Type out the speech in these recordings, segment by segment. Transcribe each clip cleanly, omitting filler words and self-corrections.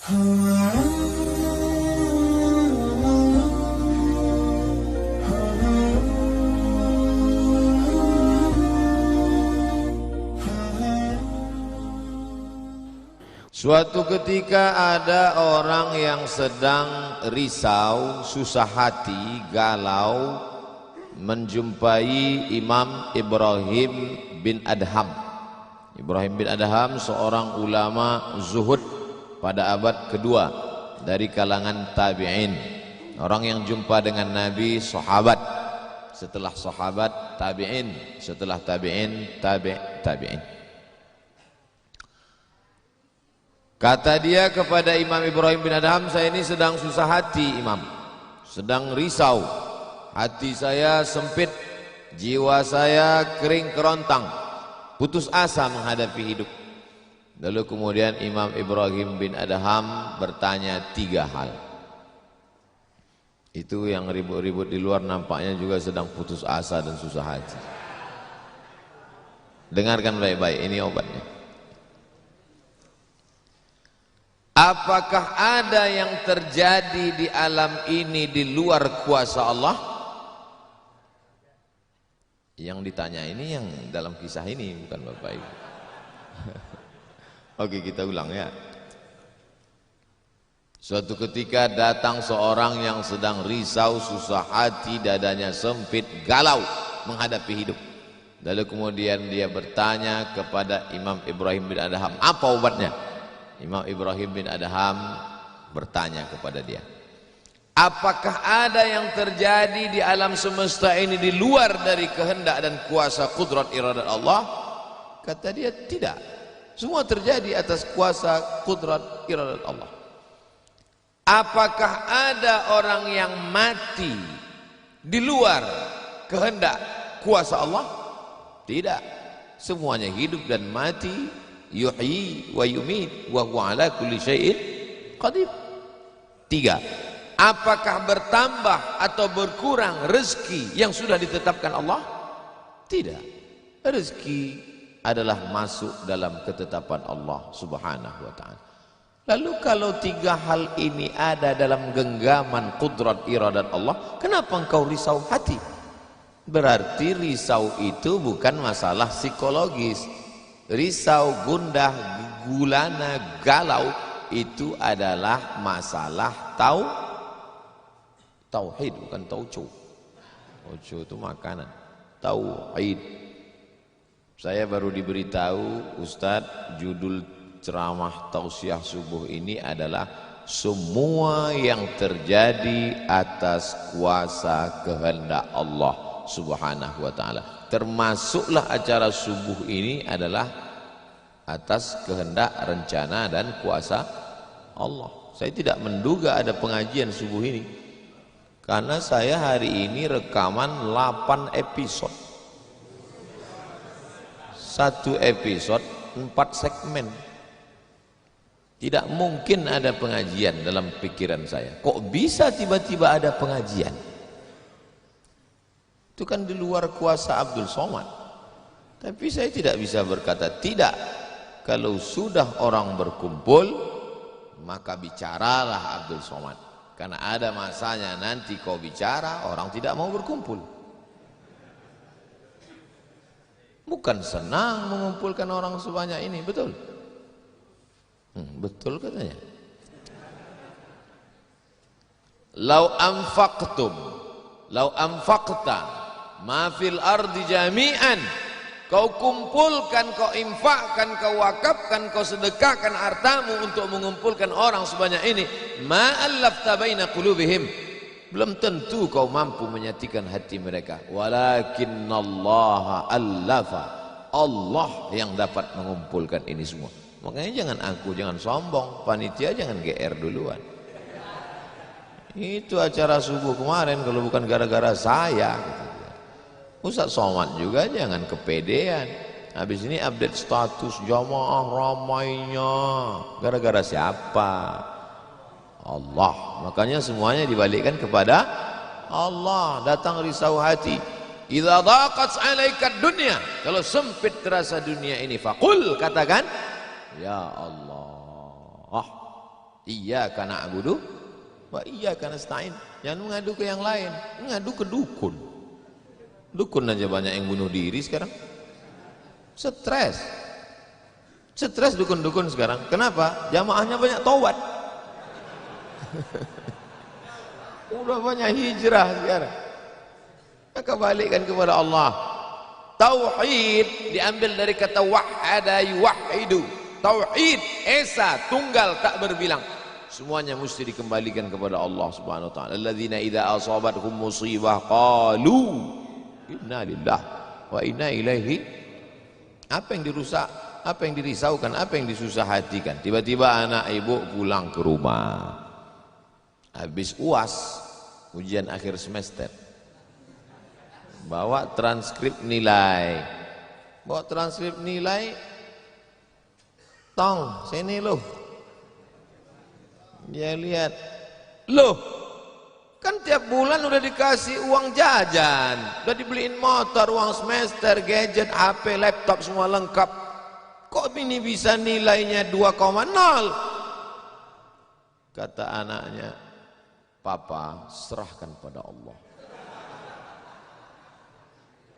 Suatu ketika ada orang yang sedang risau, susah hati, galau, menjumpai Imam Ibrahim bin Adham. Ibrahim bin Adham seorang ulama zuhud pada abad kedua dari kalangan tabi'in. Orang yang jumpa dengan Nabi, sahabat. Setelah sahabat, tabi'in. Setelah tabi'in, tabi'in. Kata dia kepada Imam Ibrahim bin Adham, saya ini sedang susah hati Imam, sedang risau, hati saya sempit, jiwa saya kering kerontang, putus asa menghadapi hidup. Lalu kemudian Imam Ibrahim bin Adham bertanya 3 hal. Itu yang ribut-ribut di luar nampaknya juga sedang putus asa dan susah hati. Dengarkan baik-baik, ini obatnya. Apakah ada yang terjadi di alam ini di luar kuasa Allah? Yang ditanya ini yang dalam kisah ini, bukan Bapak Ibu. Oke, kita ulang ya. Suatu ketika datang seorang yang sedang risau, susah hati, dadanya sempit, galau menghadapi hidup. Lalu kemudian dia bertanya kepada Imam Ibrahim bin Adham, apa obatnya? Imam Ibrahim bin Adham bertanya kepada dia, apakah ada yang terjadi di alam semesta ini di luar dari kehendak dan kuasa kudrat iradat Allah? Kata dia, tidak. Semua terjadi atas kuasa kudrat iradat Allah. Apakah ada orang yang mati di luar kehendak kuasa Allah? Tidak. Semuanya hidup dan mati. Yuhyi wa yumit wa huwa ala kulli syai'in qadir. 3. Apakah bertambah atau berkurang rezeki yang sudah ditetapkan Allah? Tidak. Rezeki adalah masuk dalam ketetapan Allah Subhanahu wa ta'ala. Lalu kalau 3 hal ini ada dalam genggaman kudrat iradat Allah, kenapa engkau risau hati? Berarti risau itu bukan masalah psikologis. Risau, gundah, gulana, galau itu adalah masalah tauhid, bukan tauco. Tauco itu makanan. Tauhid. Saya baru diberitahu, Ustadz, judul ceramah tausiah subuh ini adalah semua yang terjadi atas kuasa kehendak Allah Subhanahu wa ta'ala. Termasuklah acara subuh ini adalah atas kehendak, rencana dan kuasa Allah. Saya tidak menduga ada pengajian subuh ini, karena saya hari ini rekaman 8 episode. 1 episode 4 segmen. Tidak mungkin ada pengajian dalam pikiran saya. Kok bisa tiba-tiba ada pengajian? Itu kan di luar kuasa Abdul Somad. Tapi saya tidak bisa berkata tidak. Kalau sudah orang berkumpul, maka bicaralah Abdul Somad. Karena ada masanya nanti kau bicara, orang tidak mau berkumpul. Bukan senang mengumpulkan orang sebanyak ini, betul? Betul katanya. Lau anfaqta ma fil ardi jami'an, kau kumpulkan, kau infakkan, kau wakafkan, kau sedekahkan hartamu untuk mengumpulkan orang sebanyak ini, ma allafta baina qulubihim, belum tentu kau mampu menyatukan hati mereka. Walakinnallaha allafa, Allah yang dapat mengumpulkan ini semua. Makanya jangan jangan sombong, panitia jangan GR duluan. Itu acara subuh kemarin kalau bukan gara-gara saya gitu. Ustaz Somad juga jangan kepedean. Habis ini update status jamaah ramainya. Gara-gara siapa? Allah. Makanya semuanya dibalikkan kepada Allah. Datang risau hati. Idza daqat 'alaika dunya, kalau sempit terasa dunia ini, faqul, katakan, ya Allah, Iyyaka na'budu wa iyyaka nasta'in. Jangan mengadu ke yang lain, mengadu ke dukun. Dukun aja banyak yang bunuh diri sekarang. Stres dukun-dukun sekarang. Kenapa? Jamaahnya banyak taubat. Udah banyak hijrah sekarang. Maka balikkan kepada Allah. Tauhid diambil dari kata wahada yuwahidu. Tauhid esa, tunggal, tak berbilang. Semuanya mesti dikembalikan kepada Allah Subhanahu wa taala. Alladzina idza asabathum musibah qalu inna lillahi wa inna ilaihi. Apa yang dirusak, apa yang dirisaukan, apa yang disusah hatikan. Tiba-tiba anak ibu pulang ke rumah, habis UAS, ujian akhir semester, bawa transkrip nilai, tong sini loh. Dia lihat, loh kan tiap bulan udah dikasih uang jajan, udah dibeliin motor, uang semester, gadget, HP, laptop semua lengkap. Kok ini bisa nilainya 2,0? Kata anaknya, Papa serahkan pada Allah.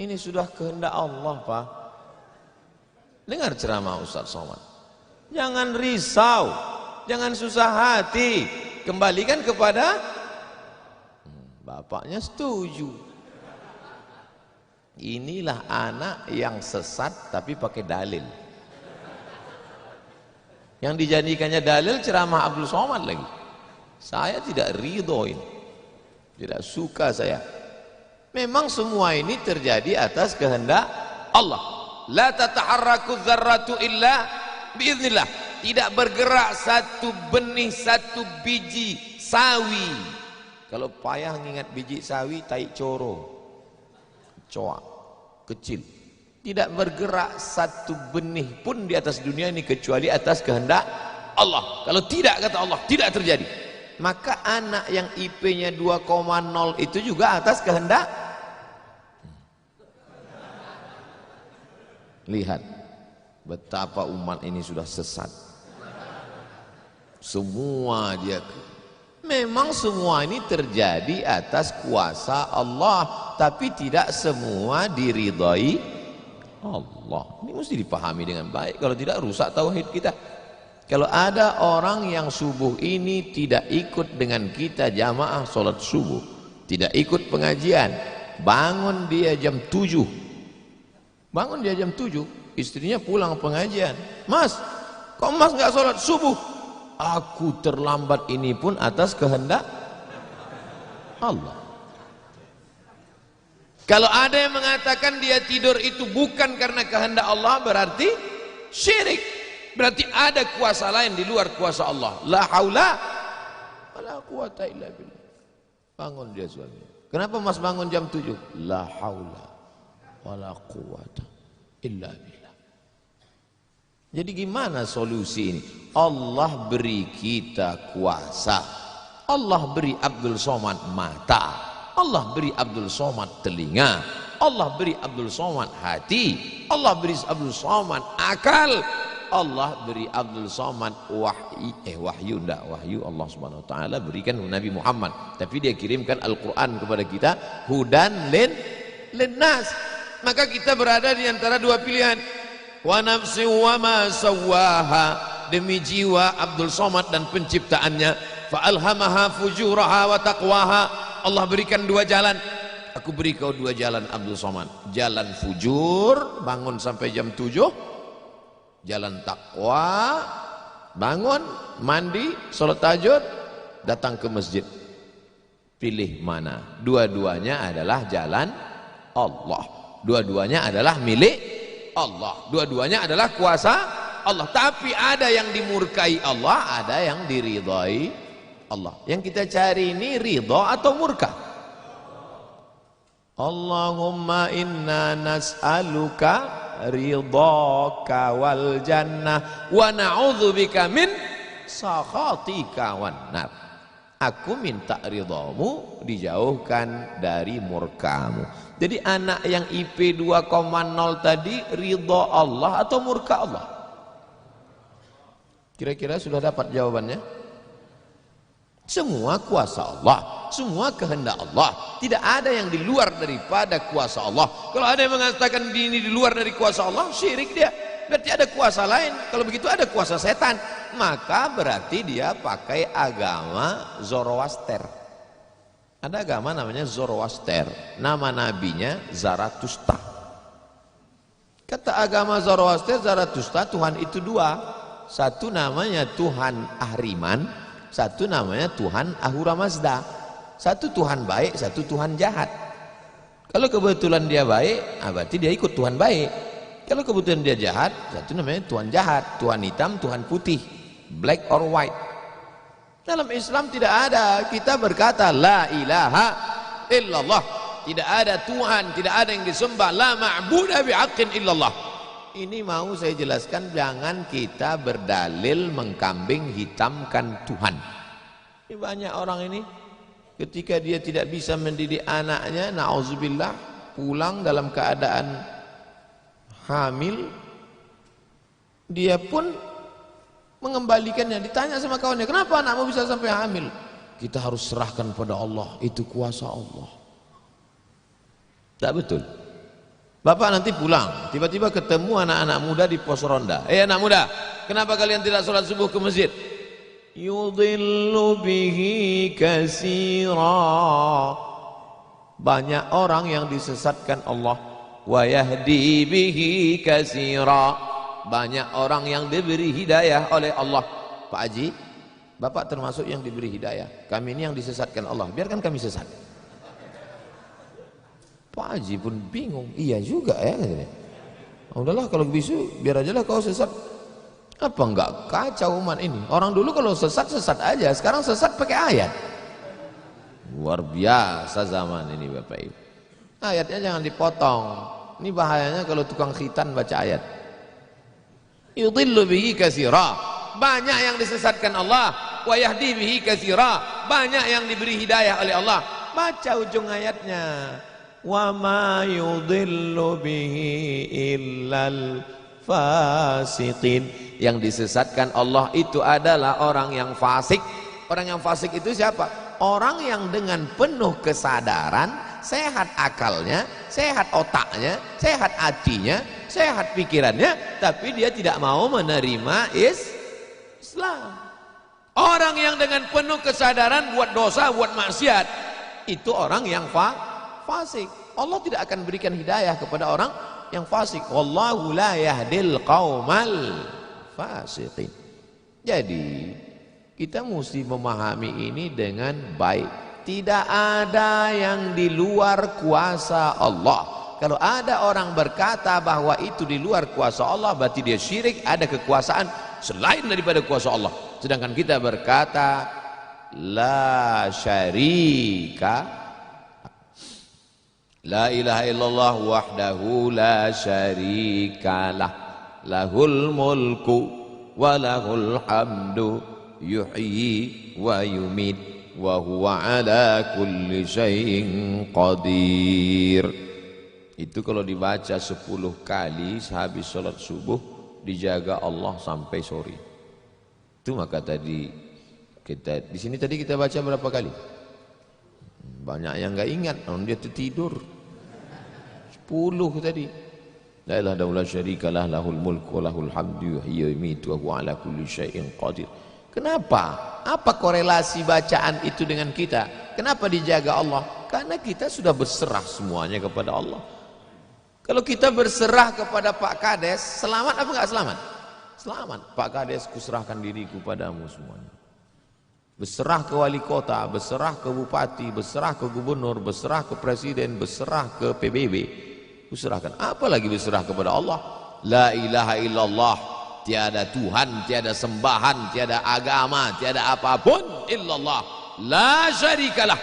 Ini sudah kehendak Allah, Pak. Dengar ceramah Ustaz Somad. Jangan risau, jangan susah hati, kembalikan kepada bapaknya. Setuju. Inilah anak yang sesat tapi pakai dalil. Yang dijadikannya dalil ceramah Abdul Somad lagi. Saya tidak ridhoin, tidak suka saya. Memang semua ini terjadi atas kehendak Allah. La tataharraku dzarratu illa biiznillah. Tidak bergerak satu benih, satu biji sawi. Kalau payah ngingat biji sawi, tai coro, coak, kecil. Tidak bergerak satu benih pun di atas dunia ini kecuali atas kehendak Allah. Kalau tidak, kata Allah, tidak terjadi. Maka anak yang IP-nya 2,0 itu juga atas kehendak. Lihat betapa umat ini sudah sesat. Semua dia, memang semua ini terjadi atas kuasa Allah, tapi tidak semua diridhai Allah. Ini mesti dipahami dengan baik, kalau tidak rusak tauhid kita. Kalau ada orang yang subuh ini tidak ikut dengan kita jamaah sholat subuh, tidak ikut pengajian, bangun dia jam 7, bangun dia jam 7, istrinya pulang pengajian, Mas, kok Mas nggak sholat subuh? Aku terlambat, ini pun atas kehendak Allah. Kalau ada yang mengatakan dia tidur itu bukan karena kehendak Allah, berarti syirik. Berarti ada kuasa lain di luar kuasa Allah. La haula wala quwata illa billah. Bangun dia suami. Kenapa Mas bangun jam 7? La haula wala quwata illa billah. Jadi gimana solusi ini? Allah beri kita kuasa. Allah beri Abdul Somad mata. Allah beri Abdul Somad telinga. Allah beri Abdul Somad hati. Allah beri Abdul Somad akal. Allah beri Abdul Somad wahyu Allah Subhanahu wa taala berikan Nabi Muhammad, tapi dia kirimkan Al-Qur'an kepada kita hudan linnas. Maka kita berada di antara dua pilihan. Wa nafsi wa ma sawwaha, demi jiwa Abdul Somad dan penciptaannya. Fa alhamaha fujuraha wa taqwaha. Allah berikan dua jalan. Aku beri kau dua jalan Abdul Somad. Jalan fujur, bangun sampai jam 7. Jalan takwa, bangun, mandi, sholat tahajud, datang ke masjid. Pilih mana? Dua-duanya adalah jalan Allah. Dua-duanya adalah milik Allah. Dua-duanya adalah kuasa Allah. Tapi ada yang dimurkai Allah, ada yang diridhai Allah. Yang kita cari ini ridha atau murka? Allahumma inna nas'aluka ridhaka wal jannah wa na'udzubika min sakhatika wan nar. Aku minta ridhamu, dijauhkan dari murkamu. Jadi anak yang IP 2,0 tadi ridha Allah atau murka Allah? Kira-kira sudah dapat jawabannya? Semua kuasa Allah, semua kehendak Allah. Tidak ada yang di luar daripada kuasa Allah. Kalau ada yang mengatakan ini di luar dari kuasa Allah, syirik dia. Berarti ada kuasa lain. Kalau begitu ada kuasa setan. Maka berarti dia pakai agama Zoroaster. Ada agama namanya Zoroaster. Nama nabinya Zarathustra. Kata agama Zoroaster, Zarathustra, Tuhan itu dua. Satu namanya Tuhan Ahriman, satu namanya Tuhan Ahura Mazda. Satu Tuhan baik, satu Tuhan jahat. Kalau kebetulan dia baik, berarti dia ikut Tuhan baik. Kalau kebetulan dia jahat, satu namanya Tuhan jahat. Tuhan hitam, Tuhan putih, black or white. Dalam Islam tidak ada. Kita berkata la ilaha illallah. Tidak ada Tuhan, tidak ada yang disembah. La ma'budah bihaqqin illallah. Ini mau saya jelaskan, jangan kita berdalil mengkambing hitamkan Tuhan. Ini banyak orang ini ketika dia tidak bisa mendidik anaknya, na'udzubillah, pulang dalam keadaan hamil, dia pun mengembalikannya. Ditanya sama kawannya, kenapa anakmu bisa sampai hamil? Kita harus serahkan pada Allah, itu kuasa Allah. Tak betul. Bapak nanti pulang, tiba-tiba ketemu anak-anak muda di pos ronda. Anak muda, kenapa kalian tidak sholat subuh ke masjid? Yudhillu bihi katsira. Banyak orang yang disesatkan Allah. Wa yahdi bihi katsira. Banyak orang yang diberi hidayah oleh Allah. Pak Haji, Bapak termasuk yang diberi hidayah. Kami ini yang disesatkan Allah. Biarkan kami sesat. Pak Haji pun bingung. Iya juga ya. Udahlah kalau bisu, biar aja lah kau sesat. Apa enggak kacau umat ini? Orang dulu kalau sesat, sesat aja. Sekarang sesat pakai ayat. Luar biasa zaman ini Bapak Ibu. Ayatnya jangan dipotong. Ini bahayanya kalau tukang khitan baca ayat. Yudhillu bihi katsira. Banyak yang disesatkan Allah. Wa yahdi bihi katsira. Banyak yang diberi hidayah oleh Allah. Baca ujung ayatnya. Wa ma yudhillu bihi illal fasiqin. Yang disesatkan Allah itu adalah orang yang fasik. Orang yang fasik itu siapa? Orang yang dengan penuh kesadaran, sehat akalnya, sehat otaknya, sehat hatinya, sehat pikirannya, tapi dia tidak mau menerima Islam. Orang yang dengan penuh kesadaran buat dosa, buat maksiat, itu orang yang fasik. Allah tidak akan berikan hidayah kepada orang yang fasik. Wallahu la yahdil qaumal fasiqin. Jadi kita mesti memahami ini dengan baik. Tidak ada yang di luar kuasa Allah. Kalau ada orang berkata bahwa itu di luar kuasa Allah, berarti dia syirik, ada kekuasaan selain daripada kuasa Allah. Sedangkan kita berkata la syarika, la ilaha illallah wahdahu la syarikalah, lahul mulku wa lahul hamdu yuhyi wa yumit wa huwa ala kulli syai'in qadir. Itu kalau dibaca 10 kali sehabis sholat subuh, dijaga Allah sampai sore. Itu maka tadi kita di sini tadi kita baca berapa kali? Banyak yang enggak ingat, dia tertidur. 10 tadi. La ilaha illallah syarikalah, lahul mulku wa lahul hamdu yuhyi wa yumiitu wa huwa ala kulli syai'in qadir. Kenapa? Apa korelasi bacaan itu dengan kita? Kenapa dijaga Allah? Karena kita sudah berserah semuanya kepada Allah. Kalau kita berserah kepada Pak Kades, selamat apa enggak selamat? Selamat. Pak Kades, kuserahkan diriku padamu semuanya. Berserah ke wali kota, berserah ke bupati, berserah ke gubernur, berserah ke presiden, berserah ke PBB. Kuserahkan. Apalagi berserah kepada Allah. La ilaha illallah. Tiada Tuhan, tiada sembahan, tiada agama, tiada apapun illallah. La syarikalah.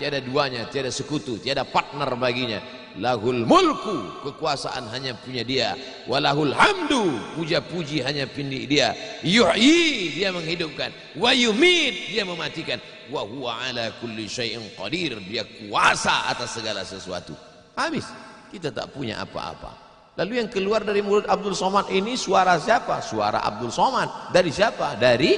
Tiada duanya, tiada sekutu, tiada partner baginya. Lahul mulku, kekuasaan hanya punya dia. Walahul hamdu, puja-puji hanya punya dia. Yuhyi, dia menghidupkan. Wa yumit, dia mematikan. Wa huwa ala kulli syai'in qadir, dia kuasa atas segala sesuatu. Habis, kita tak punya apa-apa. Lalu yang keluar dari mulut Abdul Somad ini suara siapa? Suara Abdul Somad. Dari siapa? Dari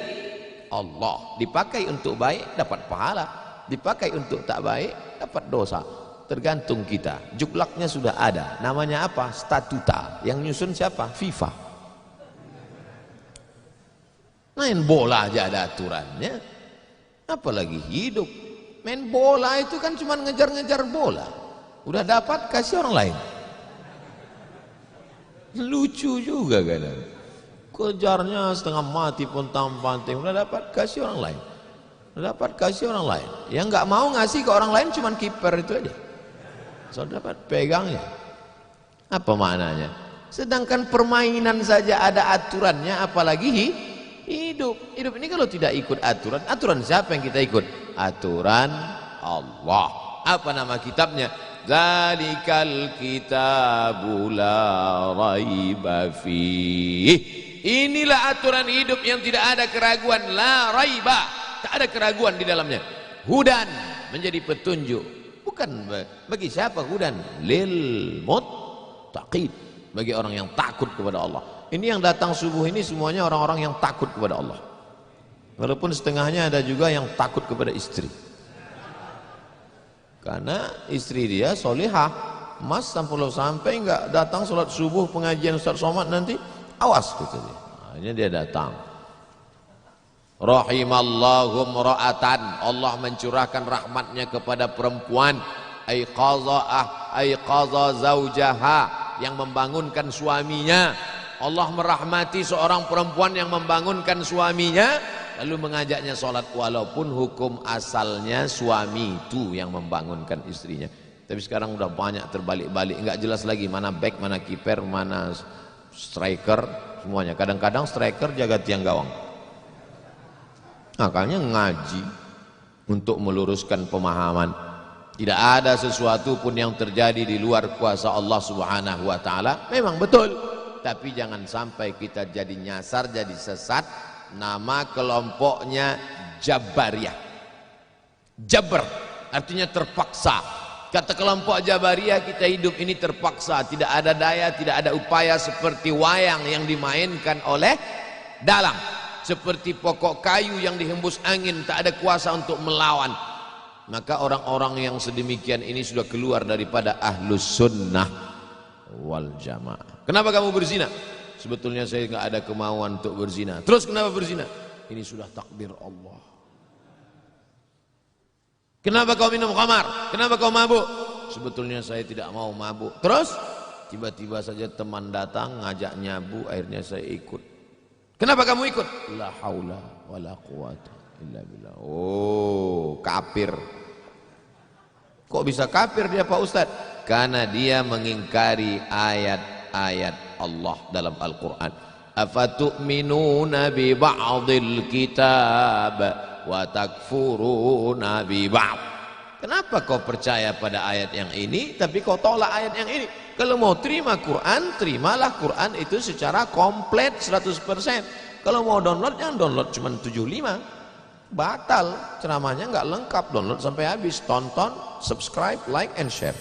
Allah. Dipakai untuk baik dapat pahala, dipakai untuk tak baik dapat dosa. Tergantung kita. Juklaknya sudah ada. Namanya apa? Statuta. Yang nyusun siapa? FIFA. Main bola aja ada aturannya, apalagi hidup. Main bola itu kan cuma ngejar-ngejar bola. Udah dapat kasih orang lain. Lucu juga kadang. Kejarnya setengah mati pun tampang-tampang. Udah dapat kasih orang lain. Udah dapat kasih orang lain. Yang nggak mau ngasih ke orang lain cuma kiper itu aja. So dapat pegangnya. Apa maknanya? Sedangkan permainan saja ada aturannya, apalagi hidup. Hidup ini kalau tidak ikut aturan, aturan siapa yang kita ikut? Aturan Allah. Apa nama kitabnya? Zalikal kitabu la raiba fih. Inilah aturan hidup yang tidak ada keraguan, la raiba, tak ada keraguan di dalamnya. Hudan, menjadi petunjuk. Bukan bagi siapa hudan? Lil muttaqin, bagi orang yang takut kepada Allah. Ini yang datang subuh ini semuanya orang-orang yang takut kepada Allah. Walaupun setengahnya ada juga yang takut kepada istri. Karena istri dia solihah. Mas sampai nggak datang sholat subuh pengajian Ustaz Somad nanti, awas gitu dia. Akhirnya dia datang. Rahimallahu mra'atan, Allah mencurahkan rahmatnya kepada perempuan aiqadha zaujaha, yang membangunkan suaminya. Allah merahmati seorang perempuan yang membangunkan suaminya lalu mengajaknya sholat, walaupun hukum asalnya suami itu yang membangunkan istrinya. Tapi sekarang udah banyak terbalik-balik, nggak jelas lagi mana back, mana kiper, mana striker, semuanya. Kadang-kadang striker jaga tiang gawang. Makanya ngaji untuk meluruskan pemahaman. Tidak ada sesuatu pun yang terjadi di luar kuasa Allah Subhanahu wa taala. Memang betul, tapi jangan sampai kita jadi nyasar, jadi sesat. Nama kelompoknya Jabariyah. Jabr artinya terpaksa. Kata kelompok Jabariyah, kita hidup ini terpaksa, tidak ada daya, tidak ada upaya, seperti wayang yang dimainkan oleh dalang, seperti pokok kayu yang dihembus angin, tak ada kuasa untuk melawan. Maka orang-orang yang sedemikian ini sudah keluar daripada ahlus sunnah wal jamaah. Kenapa kamu berzina? Sebetulnya saya nggak ada kemauan untuk berzina. Terus kenapa berzina? Ini sudah takdir Allah. Kenapa kau minum khamar? Kenapa kau mabuk? Sebetulnya saya tidak mau mabuk. Terus tiba-tiba saja teman datang ngajak nyabu, akhirnya saya ikut. Kenapa kamu ikut? La haula wala quwata illa billah. Oh, kafir. Kok bisa kafir dia Pak Ustadz? Karena dia mengingkari ayat-ayat Allah dalam Al-Quran. Afatu'minuna bi ba'dil kitab wa takfuruna bi ba'd. Kenapa kau percaya pada ayat yang ini tapi kau tolak ayat yang ini? Kalau mau terima Quran, terimalah Quran itu secara komplit 100%. Kalau mau download, jangan download cuma 75. Batal, ceramahnya nggak lengkap. Download sampai habis, tonton, subscribe, like and share.